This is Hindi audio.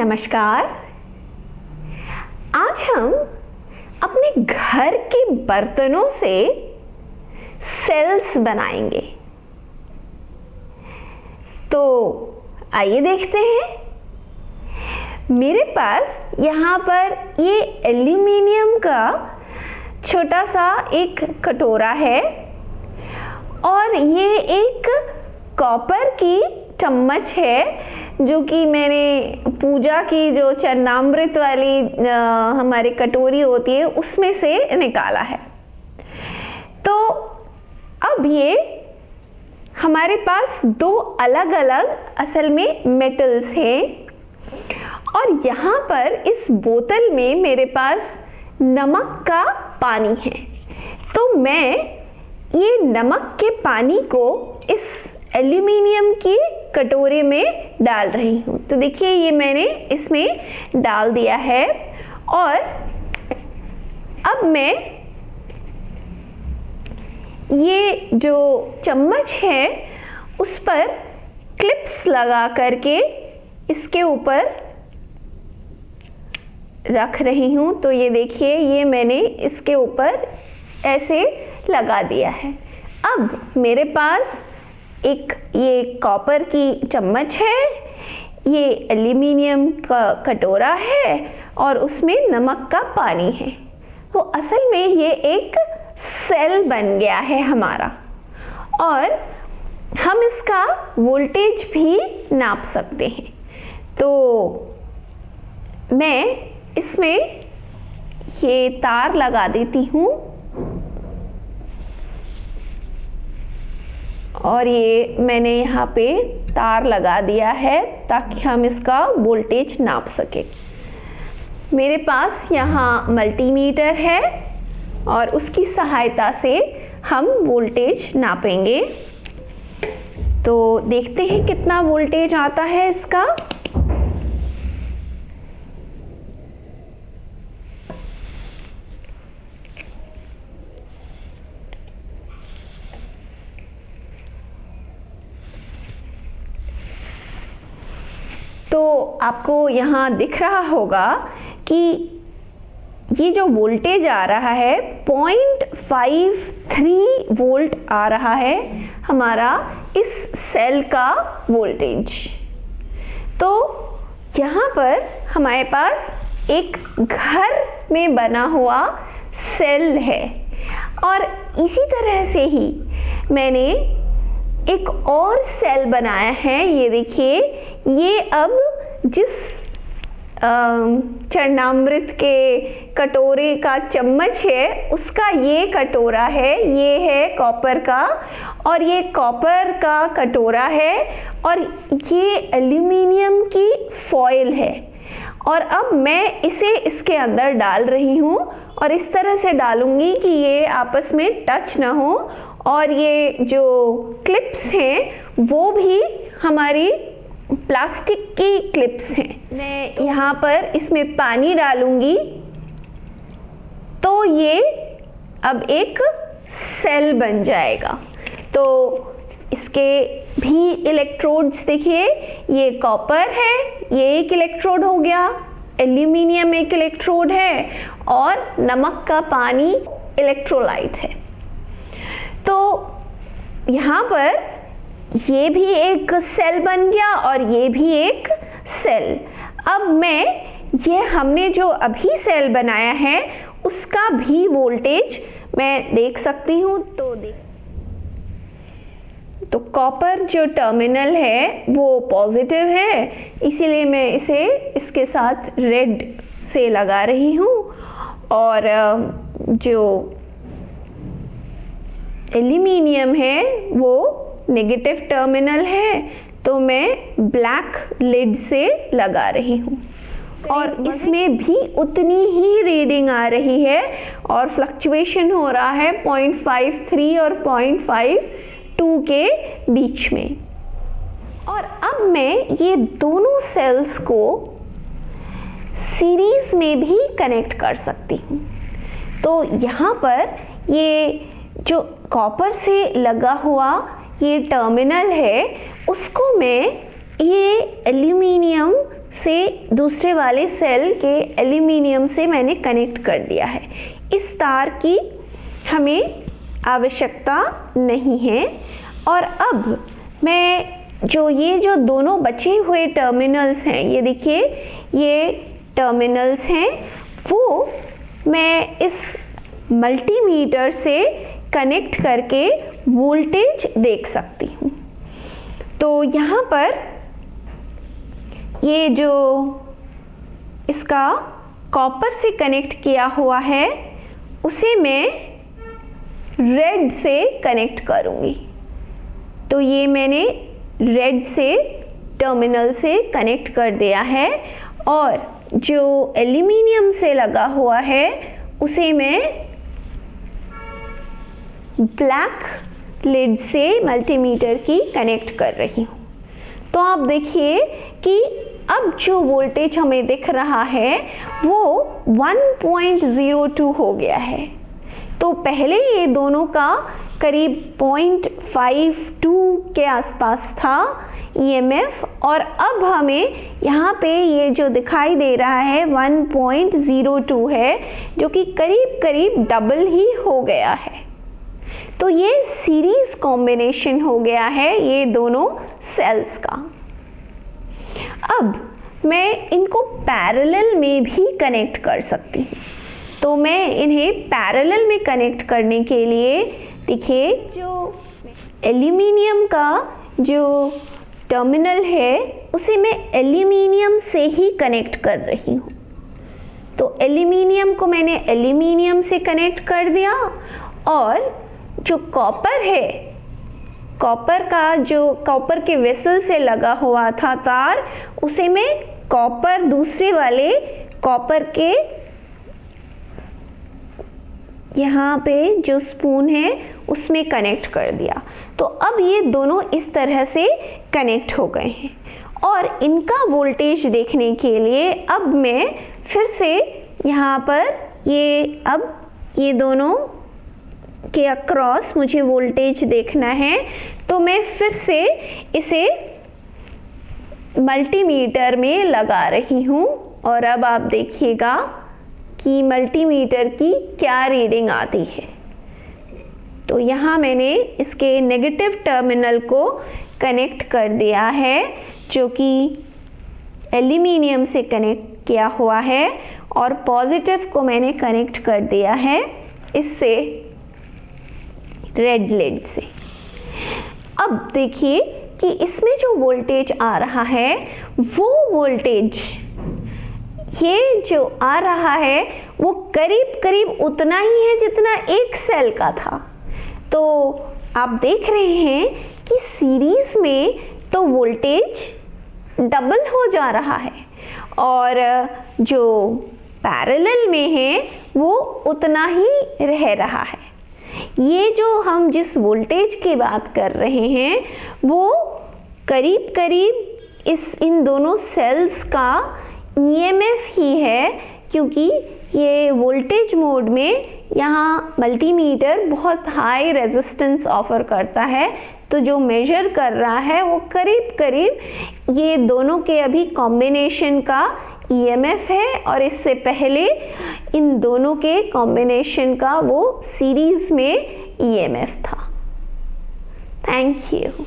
नमस्कार। आज हम अपने घर के बर्तनों से सेल्स बनाएंगे। तो आइए देखते हैं। मेरे पास यहाँ पर ये एल्यूमिनियम का छोटा सा एक कटोरा है और ये एक कॉपर की चम्मच है जो कि मैंने पूजा की जो चरणामृत वाली हमारी कटोरी होती है उसमें से निकाला है। तो अब ये हमारे पास दो अलग अलग असल में मेटल्स हैं और यहाँ पर इस बोतल में मेरे पास नमक का पानी है। तो मैं ये नमक के पानी को इस एल्यूमिनियम की कटोरे में डाल रही हूँ। तो देखिए ये मैंने इसमें डाल दिया है और अब मैं ये जो चम्मच है उस पर क्लिप्स लगा करके इसके ऊपर रख रही हूँ। तो ये देखिए ये मैंने इसके ऊपर ऐसे लगा दिया है। अब मेरे पास एक ये कॉपर की चम्मच है, ये एल्यूमिनियम का कटोरा है और उसमें नमक का पानी है। तो असल में ये एक सेल बन गया है हमारा और हम इसका वोल्टेज भी नाप सकते हैं। तो मैं इसमें ये तार लगा देती हूँ और ये मैंने यहाँ पे तार लगा दिया है ताकि हम इसका वोल्टेज नाप सके। मेरे पास यहाँ मल्टीमीटर है और उसकी सहायता से हम वोल्टेज नापेंगे। तो देखते हैं कितना वोल्टेज आता है इसका। तो आपको यहाँ दिख रहा होगा कि ये जो वोल्टेज आ रहा है 0.53 वोल्ट आ रहा है हमारा इस सेल का वोल्टेज। तो यहाँ पर हमारे पास एक घर में बना हुआ सेल है और इसी तरह से ही मैंने एक और सेल बनाया है। ये देखिए ये अब जिस चरणामृत के कटोरे का चम्मच है उसका ये कटोरा है, ये है कॉपर का और ये कॉपर का कटोरा है और ये एल्यूमिनियम की फॉइल है। और अब मैं इसे इसके अंदर डाल रही हूँ और इस तरह से डालूंगी कि ये आपस में टच ना हो और ये जो क्लिप्स हैं वो भी हमारी प्लास्टिक की क्लिप्स हैं। मैं यहाँ पर इसमें पानी डालूंगी तो ये अब एक सेल बन जाएगा। तो इसके भी इलेक्ट्रोड्स देखिए, ये कॉपर है, ये एक इलेक्ट्रोड हो गया, एल्यूमिनियम एक इलेक्ट्रोड है और नमक का पानी इलेक्ट्रोलाइट है। तो यहाँ पर ये भी एक सेल बन गया और ये भी एक सेल। अब मैं ये हमने जो अभी सेल बनाया है उसका भी वोल्टेज मैं देख सकती हूँ। तो कॉपर जो टर्मिनल है वो पॉजिटिव है, इसीलिए मैं इसे इसके साथ रेड से लगा रही हूँ और जो एल्यूमिनियम है वो नेगेटिव टर्मिनल है, तो मैं ब्लैक लिड से लगा रही हूँ और इसमें भी उतनी ही रीडिंग आ रही है और फ्लक्चुएशन हो रहा है 0.53 और 0.52 के बीच में। और अब मैं ये दोनों सेल्स को सीरीज में भी कनेक्ट कर सकती हूँ। तो यहाँ पर ये जो कॉपर से लगा हुआ ये टर्मिनल है उसको मैं ये एल्यूमिनियम से दूसरे वाले सेल के एल्यूमिनियम से मैंने कनेक्ट कर दिया है। इस तार की हमें आवश्यकता नहीं है। और अब मैं ये जो दोनों बचे हुए टर्मिनल्स हैं, ये देखिए ये टर्मिनल्स हैं, वो मैं इस मल्टीमीटर से कनेक्ट करके वोल्टेज देख सकती हूँ। तो यहाँ पर ये जो इसका कॉपर से कनेक्ट किया हुआ है उसे मैं रेड से कनेक्ट करूँगी। तो ये मैंने रेड से टर्मिनल से कनेक्ट कर दिया है, और जो एल्यूमिनियम से लगा हुआ है उसे मैं ब्लैक लिड से मल्टीमीटर की कनेक्ट कर रही हूँ। तो आप देखिए कि अब जो वोल्टेज हमें दिख रहा है वो 1.02 हो गया है। तो पहले ये दोनों का करीब 0.52 के आसपास था EMF, और अब हमें यहाँ पे ये जो दिखाई दे रहा है 1.02 है, जो कि करीब करीब डबल ही हो गया है। तो ये सीरीज कॉम्बिनेशन हो गया है ये दोनों सेल्स का। अब मैं इनको पैरेलल में भी कनेक्ट कर सकती हूँ। तो मैं इन्हें पैरेलल में कनेक्ट करने के लिए देखिए जो एल्यूमिनियम का जो टर्मिनल है उसे मैं एल्यूमिनियम से ही कनेक्ट कर रही हूँ। तो एल्यूमिनियम को मैंने एल्यूमिनियम से कनेक्ट कर दिया, और जो कॉपर है, कॉपर का जो कॉपर के वेसल से लगा हुआ था तार, उसे मैं कॉपर दूसरे वाले कॉपर के यहाँ पे जो स्पून है उसमें कनेक्ट कर दिया। तो अब ये दोनों इस तरह से कनेक्ट हो गए हैं, और इनका वोल्टेज देखने के लिए अब मैं फिर से यहाँ पर ये दोनों के अक्रॉस मुझे वोल्टेज देखना है। तो मैं फिर से इसे मल्टीमीटर में लगा रही हूँ, और अब आप देखिएगा कि मल्टीमीटर की क्या रीडिंग आती है। तो यहाँ मैंने इसके नेगेटिव टर्मिनल को कनेक्ट कर दिया है, जो कि एल्यूमिनियम से कनेक्ट किया हुआ है, और पॉजिटिव को मैंने कनेक्ट कर दिया है इससे रेड लिड से। अब देखिए कि इसमें जो वोल्टेज आ रहा है वो वोल्टेज ये जो आ रहा है वो करीब करीब उतना ही है जितना एक सेल का था। तो आप देख रहे हैं कि सीरीज में तो वोल्टेज डबल हो जा रहा है, और जो पैरेलल में है वो उतना ही रह रहा है। ये जो हम जिस वोल्टेज की बात कर रहे हैं वो करीब करीब इन दोनों सेल्स का EMF ही है, क्योंकि ये वोल्टेज मोड में यहाँ मल्टीमीटर बहुत हाई रेजिस्टेंस ऑफर करता है। तो जो मेजर कर रहा है वो करीब करीब ये दोनों के अभी कॉम्बिनेशन का EMF है, और इससे पहले इन दोनों के कॉम्बिनेशन का वो सीरीज में EMF था। Thank you.